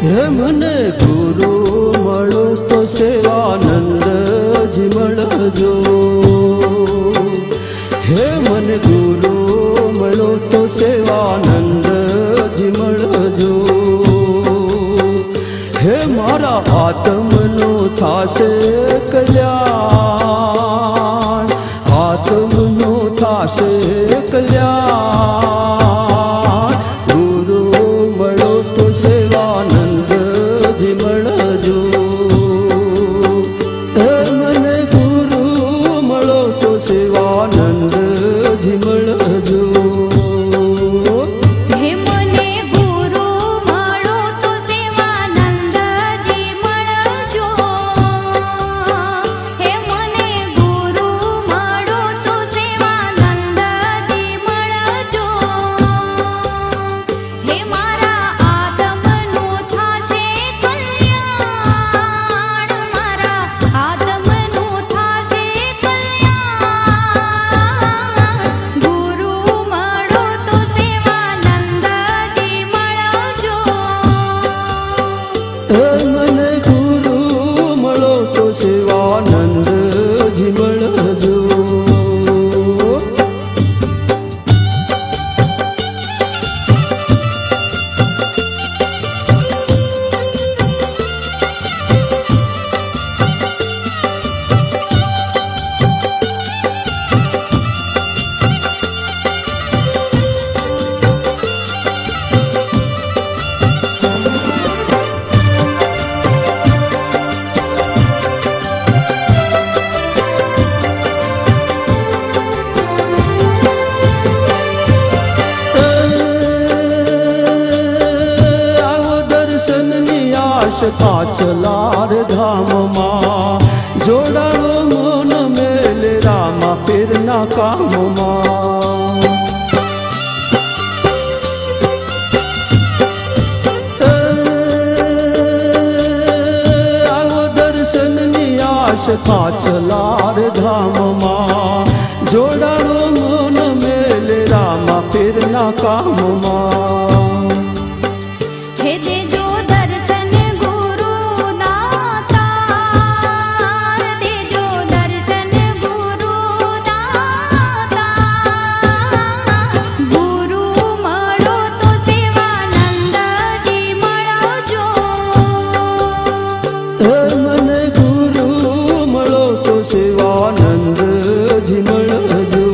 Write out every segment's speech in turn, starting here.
હે મને ગુરુ મળો તો સેવાનંદજી મળજો. હે મને ગુરુ મળો તો સેવાનંદજી મળજો. હે મારા આત્મનો થાશે કલ્યાણ, આત્મનો થાશે કલ્યાણ. ગુરુ મળો તો સેવાનંદજી મળજો. મને ગુરુ મળો તો સેવાનંદજી મળજો. મને ગુરુ મળો તો સેવાનંદજી મળજો. પાછલાર ધામમાં જોડાણો મન મેલ રામા પીરના કામમાં. આવો દર્શનની આશ પાછલાર ધામમાં જોડાણો મન મેલ રામા પીરના કામમાં. મને ગુરુ મળો તો સેવાનંદજી મળજો.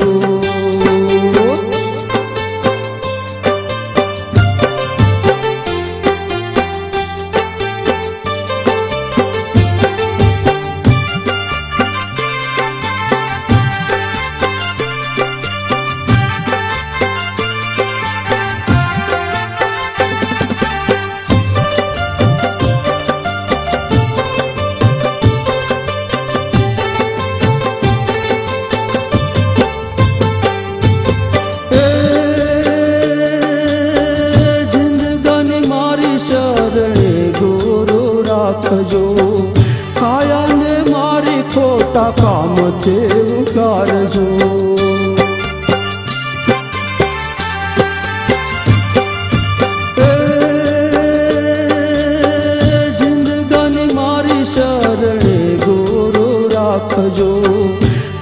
રાખજો કાયાને મારી ખોટા કામથી ઉગારજો. જિંદગાની મારી શરણે ગુરુ રાખજો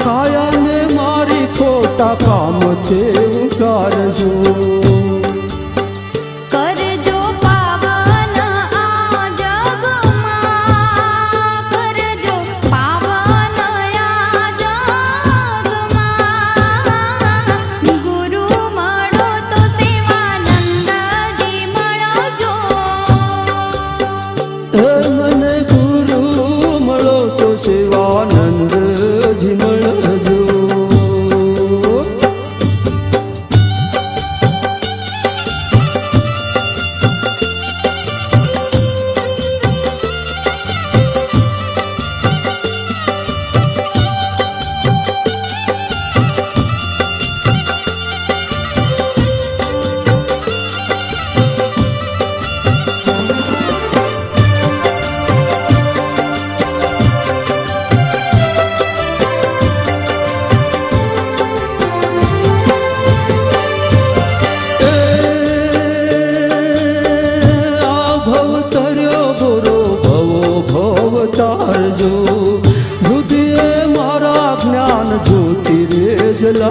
કાયાને મારી ખોટા કામથી ઉગારજો. મને ગુરુ મળો તો સેવાનંદજી મળજો.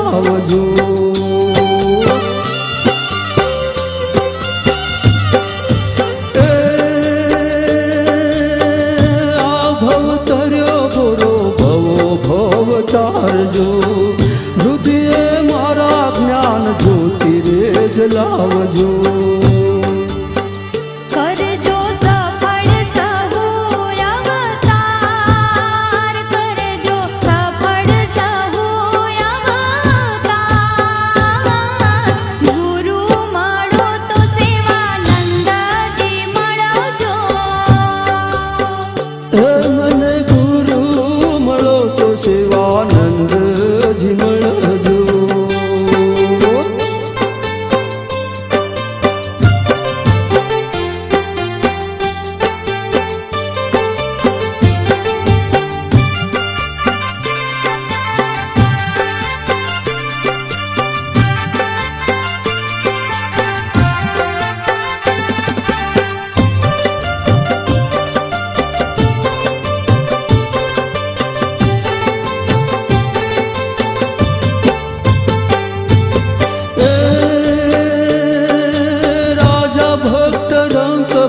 લાવજો. તારજો બુદ્ધિએ મારા જ્ઞાન જ્યોતિ રે જલાવજો. કરજો સફળ સહુ અવતાર, કરજો સફળ સહુ અવતાર. ગુરુ મળો તો સેવાનંદજી મળજો. મને ગુરુ મળો તો સેવાનંદજી મળજો.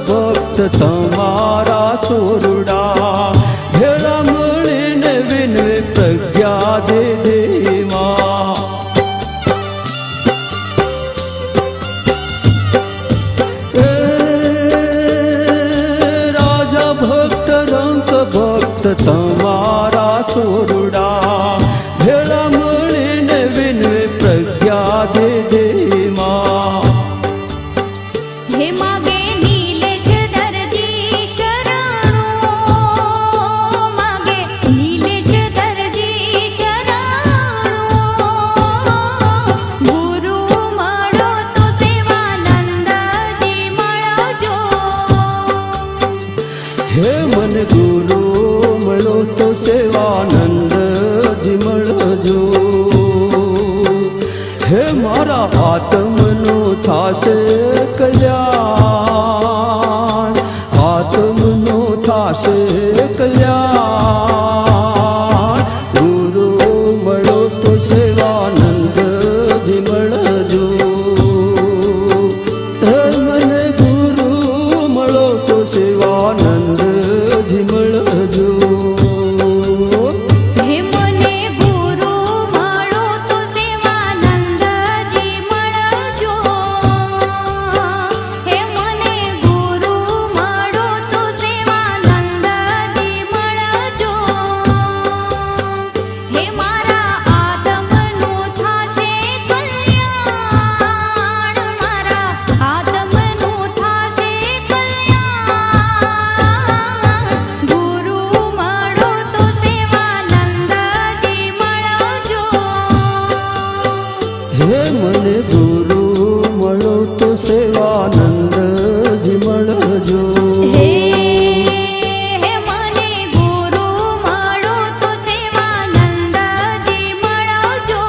ભક્ત તમારા સોરડા ભેળા મળીને વિનવે પ્રજ્ઞા દે દેમાં. રાજા ભક્ત રંક ભક્ત તમારા સોરડા ભેળા મળીને વિનવે પ્રજ્ઞા દે દેમાં. હે માગે નીલેશ દરજી શરણો, માગે નીલેશ દરજી શરણો. ગુરુ મળો તો સેવાનંદજી મળજો. હે મને ગુરુ મળો તો સેવાનંદજી મળજો. હે મારા આત્મનો થાશે કલ્યાણ, આત્મનો થાશે કલ્યાણ. ગુરુ મળો તો સેવાનંદજી મળજો. મને ગુરુ મળો તો સેવાનંદજી મળજો. હે મને ગુરુ મળો તો સેવાનંદજી મળજો. હે મને ગુરુ મળો તો સેવાનંદજી મળજો. હે મારા આત્મનું થાશે કલ્યાણ, મારા આત્મનું થાશે કલ્યાણ. ગુરુ મળો તો સેવાનંદજી મળજો. હે મને ગુરુ મળો તો સેવાનંદજી મળજો. હે મને ગુરુ મળો તો સેવાનંદજી મળજો.